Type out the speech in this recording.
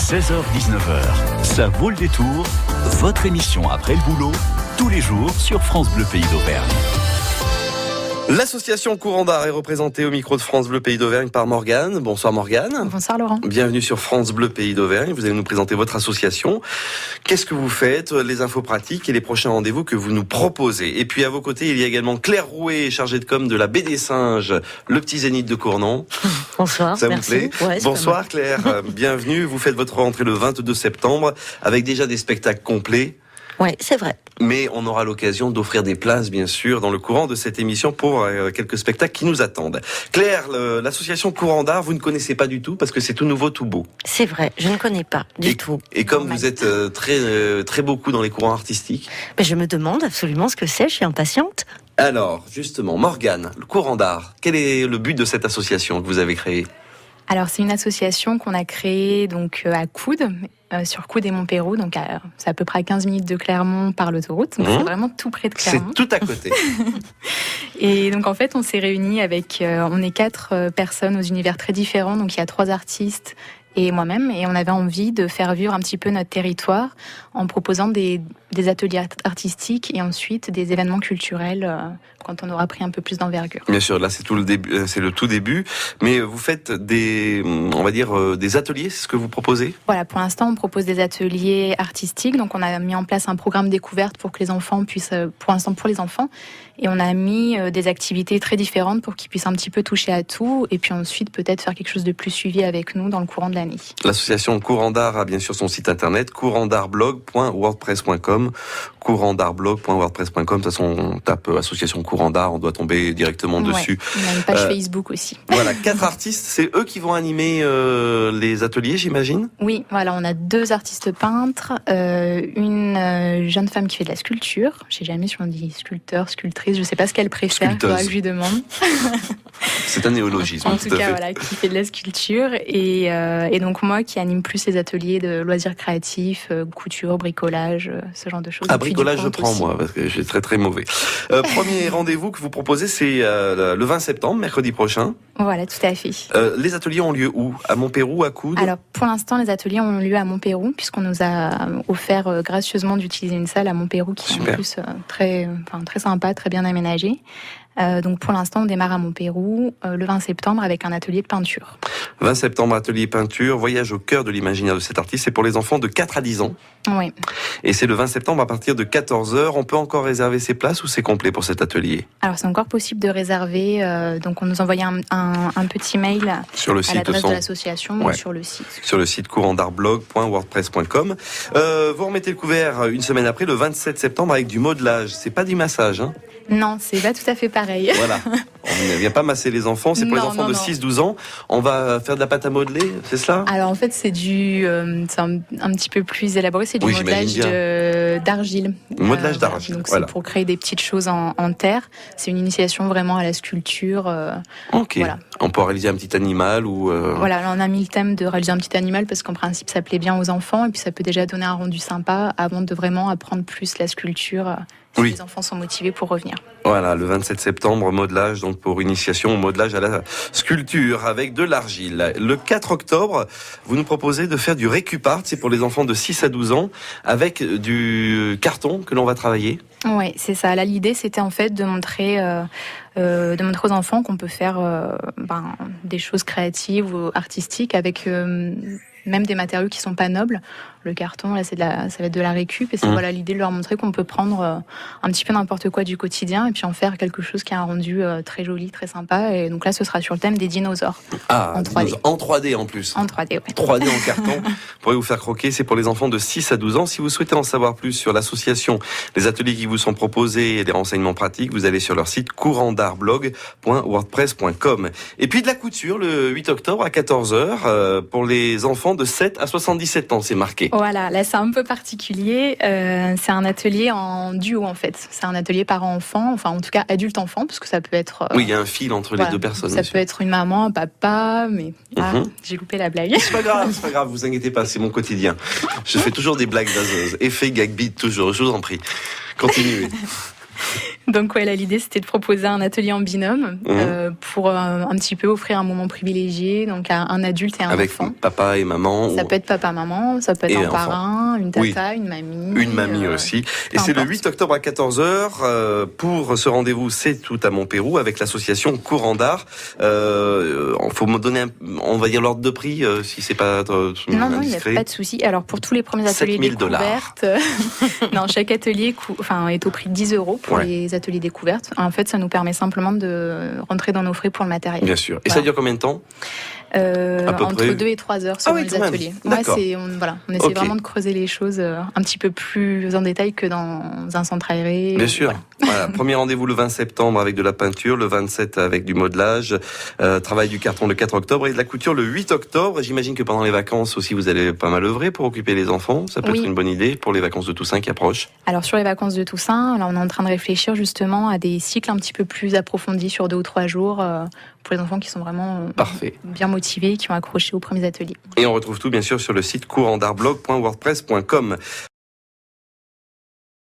16h-19h, ça vaut le détour. Votre émission après le boulot, tous les jours sur France Bleu Pays d'Auvergne. L'association Courant d'Art est représentée au micro de France Bleu Pays d'Auvergne par Morgane. Bonsoir Morgane. Bonsoir Laurent. Bienvenue sur France Bleu Pays d'Auvergne. Vous allez nous présenter votre association. Qu'est-ce que vous faites, les infos pratiques et les prochains rendez-vous que vous nous proposez. Et puis à vos côtés, il y a également Claire Rouet, chargée de com de la Baie des Singes, le petit zénith de Cournon. Bonsoir, ça merci. vous plaît? Ouais, bonsoir Claire, bienvenue. Vous faites votre rentrée le 22 septembre avec déjà des spectacles complets. Oui, c'est vrai. Mais on aura l'occasion d'offrir des places, bien sûr, dans le courant de cette émission pour quelques spectacles qui nous attendent. Claire, l'association Courant d'Art, vous ne connaissez pas du tout parce que c'est tout nouveau, tout beau. C'est vrai, je ne connais pas du tout. Et comme vous êtes très beaucoup dans les courants artistiques... Mais je me demande absolument ce que c'est, je suis impatiente. Alors, justement, Morgane, le Courant d'Art, quel est le but de cette association que vous avez créée ? Alors, c'est une association qu'on a créée donc à Coudes, sur Coudes et Montpeyroux, donc c'est à peu près à 15 minutes de Clermont par l'autoroute, donc c'est vraiment tout près de Clermont. C'est tout à côté. Et donc en fait, on s'est réunis avec, on est 4 personnes aux univers très différents, donc il y a 3 artistes et moi-même, et on avait envie de faire vivre un petit peu notre territoire en proposant des ateliers artistiques et ensuite des événements culturels quand on aura pris un peu plus d'envergure. Bien sûr, là c'est tout le début, c'est le tout début, mais vous faites des ateliers, c'est ce que vous proposez ? Voilà, pour l'instant on propose des ateliers artistiques, donc on a mis en place un programme découverte pour que les enfants puissent, pour l'instant pour les enfants, et on a mis des activités très différentes pour qu'ils puissent un petit peu toucher à tout, et puis ensuite peut-être faire quelque chose de plus suivi avec nous dans le courant de l'année. L'association Courant d'Art a bien sûr son site internet, courantdartblog.wordpress.com, courantdartblog.wordpress.com. De toute façon, on tape association Courant d'Art, on doit tomber directement dessus. On a une page Facebook aussi. Voilà, 4 artistes, c'est eux qui vont animer les ateliers, j'imagine ? Oui, voilà, on a 2 artistes peintres, une jeune femme qui fait de la sculpture. Je sais jamais si on dit sculpteur, sculptrice, je sais pas ce qu'elle préfère, il faudra que je lui demande. C'est un néologisme. En tout cas, voilà, qui fait de la sculpture et donc moi qui anime plus les ateliers de loisirs créatifs, couture, bricolage, ce genre de choses. Ah, bricolage, je prends aussi. Moi, parce que je suis très très mauvais. Premier rendez-vous que vous proposez, c'est le 20 septembre, mercredi prochain. Voilà, tout à fait. Les ateliers ont lieu où ? À Montpeyroux, à Coudes ? Alors, pour l'instant, les ateliers ont lieu à Montpeyroux, puisqu'on nous a offert gracieusement d'utiliser une salle à Montpeyroux qui est en plus très sympa, très bien aménagée. Donc pour l'instant, on démarre à Montpeyroux le 20 septembre avec un atelier de peinture. 20 septembre, atelier peinture, voyage au cœur de l'imaginaire de cet artiste. C'est pour les enfants de 4 à 10 ans. Oui. Et c'est le 20 septembre à partir de 14h. On peut encore réserver ses places ou c'est complet pour cet atelier ? Alors c'est encore possible de réserver. Donc on nous envoie un petit mail sur le à site l'adresse de l'association ou sur le site. Sur le site courantdartblog.wordpress.com. Vous remettez le couvert une semaine après, le 27 septembre, avec du modelage. C'est pas du massage, hein ? Non, c'est pas tout à fait pareil. Voilà. On ne vient pas masser les enfants, c'est pour les enfants de 6-12 ans. On va faire de la pâte à modeler, c'est cela ? Alors en fait, c'est c'est un petit peu plus élaboré, c'est du modelage d'argile. Modelage d'argile. Donc c'est pour créer des petites choses en terre. C'est une initiation vraiment à la sculpture. Ok. Voilà. On peut réaliser un petit animal ou... Voilà, alors on a mis le thème de réaliser un petit animal parce qu'en principe ça plaît bien aux enfants et puis ça peut déjà donner un rendu sympa avant de vraiment apprendre plus la sculpture. Si les enfants sont motivés pour revenir. Voilà, le 27 septembre, modelage, donc pour initiation au modelage à la sculpture avec de l'argile. Le 4 octobre, vous nous proposez de faire du récupart, c'est pour les enfants de 6 à 12 ans, avec du carton que l'on va travailler. Oui, c'est ça. Là, l'idée, c'était en fait de montrer aux enfants qu'on peut faire des choses créatives ou artistiques avec même des matériaux qui sont pas nobles. Le carton, là, ça va être de la récup. Et c'est l'idée de leur montrer qu'on peut prendre un petit peu n'importe quoi du quotidien et puis en faire quelque chose qui a un rendu très joli, très sympa. Et donc là, ce sera sur le thème des dinosaures. Ah, en 3D. En 3D en plus. En 3D, oui. 3D en carton. Vous pourrez vous faire croquer. C'est pour les enfants de 6 à 12 ans. Si vous souhaitez en savoir plus sur l'association, les ateliers qui vous sont proposés et des renseignements pratiques, vous allez sur leur site courantdartblog.wordpress.com. Et puis de la couture, le 8 octobre à 14h, pour les enfants de 7 à 77 ans, c'est marqué. Voilà, là c'est un peu particulier. C'est un atelier en duo en fait. C'est un atelier parent-enfant, enfin en tout cas adulte-enfant, parce que ça peut être... Oui, il y a un fil entre les deux personnes. Ça peut être une maman, un papa, mais j'ai loupé la blague. C'est pas grave, vous inquiétez pas, c'est mon quotidien. Je fais toujours des blagues vaseuses. Effet gag beat, toujours, je vous en prie. Continuez. Donc ouais, là, l'idée c'était de proposer un atelier en binôme pour un petit peu offrir un moment privilégié, donc à un adulte et un avec enfant. Papa et maman. Ça peut être papa, maman, ça peut être un enfant. parrain, une tata, une mamie. Une mamie aussi. Et c'est le 8 octobre à 14h. Pour ce rendez-vous, c'est tout à Montpérou avec l'association Courant d'Art. Faut me donner, on va dire l'ordre de prix, si c'est pas Non, il n'y a pas de souci. Alors pour tous les premiers ateliers découvertes, non, chaque atelier est au prix de 10 € pour les ateliers découvertes. En fait, ça nous permet simplement de rentrer dans nos frais pour le matériel. Bien sûr. Et ça dure combien de temps? Entre 2 et 3 heures selon les ateliers. On essaie vraiment de creuser les choses un petit peu plus en détail que dans un centre aéré. Bien sûr. Voilà. Premier rendez-vous le 20 septembre avec de la peinture, le 27 avec du modelage, travail du carton le 4 octobre et de la couture le 8 octobre. J'imagine que pendant les vacances aussi vous allez pas mal œuvrer pour occuper les enfants. Ça peut être une bonne idée pour les vacances de Toussaint qui approchent. Alors sur les vacances de Toussaint, là on est en train de réfléchir justement à des cycles un petit peu plus approfondis sur 2 ou 3 jours pour les enfants qui sont vraiment bien motivés, qui ont accroché aux premiers ateliers. Et on retrouve tout bien sûr sur le site courantdartblog.wordpress.com.